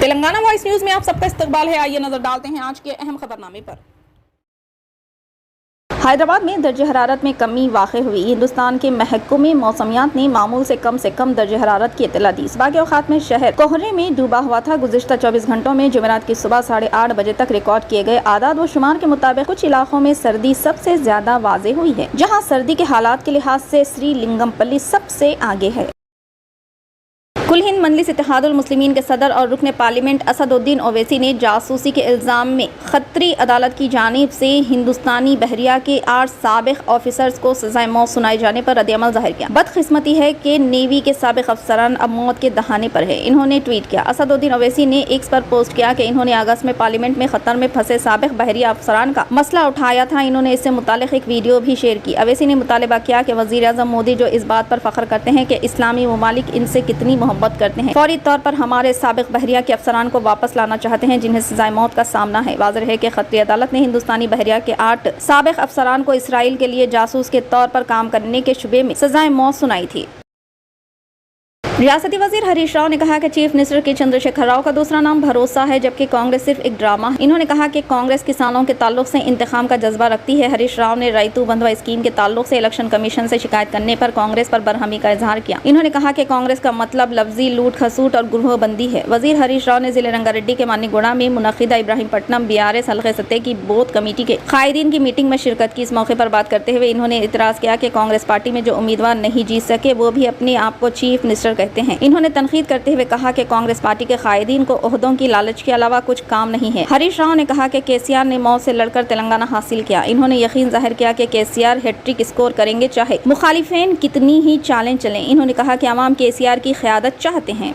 Telangana voice news में आप सबका इस्तकबाल है। आइए नजर डालते हैं आज के अहम खबरनामे पर। हैदराबाद में दर्ज हरारत में कमी वाक़ हुई। हिंदुस्तान के महकमे मौसमियात ने मामूल से कम दर्ज हरारत की इत्तला दी। बाकी औक़ात में शहर कोहरे में डूबा हुआ था। गुज़िश्ता 24 घंटों में जुमेरात की सुबह 8:30 बजे तक रिकॉर्ड किए गए आदाद व शुमार के मुताबिक कुछ इलाकों में सर्दी सबसे ज्यादा वाज़े हुई है, जहाँ सर्दी के हालात के लिहाज से श्रीलिंगमपल्ली सबसे आगे है। कुल हिंद मजलिस इत्तेहादुल मुस्लिमीन के सदर और रुकन पार्लियामेंट असदुद्दीन ओवैसी ने जासूसी के इल्ज़ाम में खतरी अदालत की जानिब से हिंदुस्तानी बहरिया के 8 साबिक ऑफिसर्स को सजाए मौत सुनाए जाने पर रद्द-ए-अमल ज़ाहिर किया। बदकिस्मती है कि नेवी के साबिक अफसरान अब मौत के दहाने पर है। इन्होंने ट्वीट किया। असदुद्दीन ओवैसी ने एक्स पर पोस्ट किया कि इन्होंने अगस्त में पार्लियामेंट में खतर में फंसे साबिक बहरिया अफसरान का मसला उठाया था। इन्होंने इससे मुतालिक एक वीडियो भी शेयर की। ओवैसी ने मुतालबा किया कि वज़ीर-ए-आज़म मोदी जो इस बात पर फख्र करते हैं कि इस्लामी ममालिक इनसे कितनी मोहब्बत करते हैं, फौरी तौर पर हमारे साबिक बहरिया के अफसरान को वापस लाना चाहते हैं जिन्हें सजाए मौत का सामना है। वाज़ेह है कि खतरी अदालत ने हिंदुस्तानी बहरिया के 8 साबिक अफसरान को इसराइल के लिए जासूस के तौर पर काम करने के शुबे में सजाए मौत सुनाई थी। रियासती वजीर हरीश राव ने कहा कि चीफ मिनिस्टर के चंद्रशेखर राव का दूसरा नाम भरोसा है, जबकि कांग्रेस सिर्फ एक ड्रामा है। इन्होंने कहा कि कांग्रेस किसानों के ताल्लुक से इंतकाम का जज्बा रखती है। हरीश राव ने रैतू बंधवा स्कीम के ताल्लुक से इलेक्शन कमीशन से शिकायत करने पर कांग्रेस पर बरहमी का इजहार किया। इन्होंने कहा कि कांग्रेस का मतलब लफ्जी लूट खसूट और गुरहबंदी है। वजीर हरीश राव ने जिले रंगारेड्डी के मानीगुड़ा में मुनक्किदा इब्राहीमपट्टनम BRS हल्के सतह की बोर्ड कमेटी के कायदीन की मीटिंग में शिरकत की। इस मौके पर बात करते हुए इन्होंने इतराज किया कि कांग्रेस पार्टी में जो उम्मीदवार नहीं जीत सके वो भी अपने आप को चीफ मिनिस्टर कहते हैं। इन्होंने तनकीद करते हुए कहा कि कांग्रेस पार्टी के कायदीन को ओहदों की लालच के अलावा कुछ काम नहीं है। हरीश राव ने कहा कि KCR ने मौत से लड़कर तेलंगाना हासिल किया। इन्होंने यकीन जाहिर किया कि KCR हैट्रिक स्कोर करेंगे चाहे मुखालिफिन कितनी ही चालें चलें। इन्होंने कहा कि अवाम KCR की क़यादत चाहते हैं।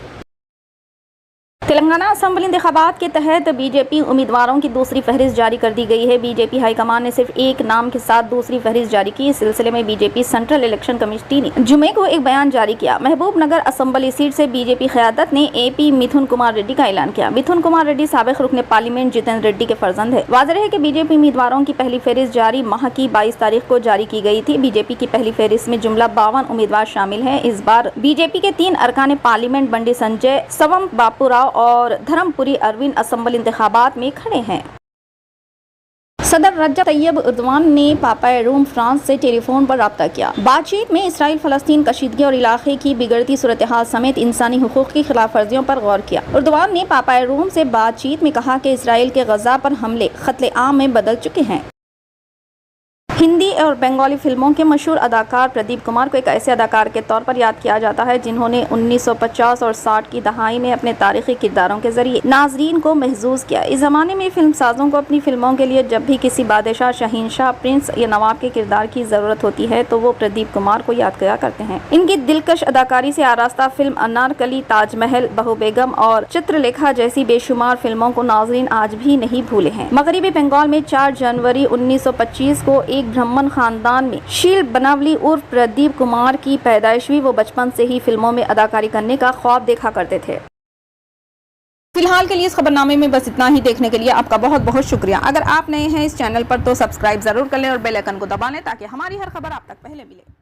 तेलंगाना असेंबली इंतखाबात के तहत बीजेपी उम्मीदवारों की दूसरी फहरिस्त जारी कर दी गई है। बीजेपी हाईकमान ने सिर्फ एक नाम के साथ दूसरी फहरिस्त जारी की। इस सिलसिले में बीजेपी सेंट्रल इलेक्शन कमेटी ने जुमे को एक बयान जारी किया। महबूब नगर असेंबली सीट से बीजेपी क़यादत ने AP मिथुन कुमार रेड्डी का ऐलान किया। मिथुन कुमार रेड्डी साबिक रुकन पार्लियामेंट जितेंद्र रेड्डी के फर्जंद है। वाज़ेह है कि बीजेपी उम्मीदवारों की पहली फहरिस्त जारी माह की 22 तारीख को जारी की गई थी। बीजेपी की पहली फहरिस्त में जुमला 52 उम्मीदवार शामिल है। इस बार बीजेपी के 3 अरकान पार्लियामेंट बंडी संजय, सवम बापूराव और धर्मपुरी अरविंद असेंबली इंतखाबात में खड़े हैं। सदर रजब तैयब एर्दोगान ने पापाए रूम फ्रांस से टेलीफोन पर राब्ता किया। बातचीत में इसराइल फलस्तीन कशीदगी और इलाके की बिगड़ती सूरत हाल समेत इंसानी हुकूक की खिलाफ वर्जियों पर गौर किया। एर्दोगान ने पापाए रूम से बातचीत में कहा कि इसराइल के गजा पर हमले क़त्ल आम में बदल चुके हैं। हिंदी और बंगाली फिल्मों के मशहूर अदाकार प्रदीप कुमार को एक ऐसे अदाकार के तौर पर याद किया जाता है जिन्होंने 1950 और 60 की दहाई में अपने तारीखी किरदारों के जरिए नाजरीन को महजूज किया। इस जमाने में फिल्म साजों को अपनी फिल्मों के लिए जब भी किसी बादशाह, शहीनशाह, प्रिंस या नवाब के किरदार की जरूरत होती है तो वो प्रदीप कुमार को याद किया करते हैं। इनकी दिलकश अदाकारी से आरास्ता फिल्म अनारकली, ताजमहल, बहू बेगम और चित्रलेखा जैसी बेशुमार फिल्मों को नाजरीन आज भी नहीं भूले हैं। मगरबी बंगाल में 4 जनवरी 1925 को एक ब्राह्मण खानदान में शील बनावली उर्फ प्रदीप कुमार की पैदाइश हुई। वो बचपन से ही फिल्मों में अदाकारी करने का ख्वाब देखा करते थे। फिलहाल के लिए इस खबरनामे में बस इतना ही। देखने के लिए आपका बहुत बहुत शुक्रिया। अगर आप नए हैं इस चैनल पर तो सब्सक्राइब जरूर कर लें और बेल आइकन को दबा लें ताकि हमारी हर खबर आप तक पहले मिले।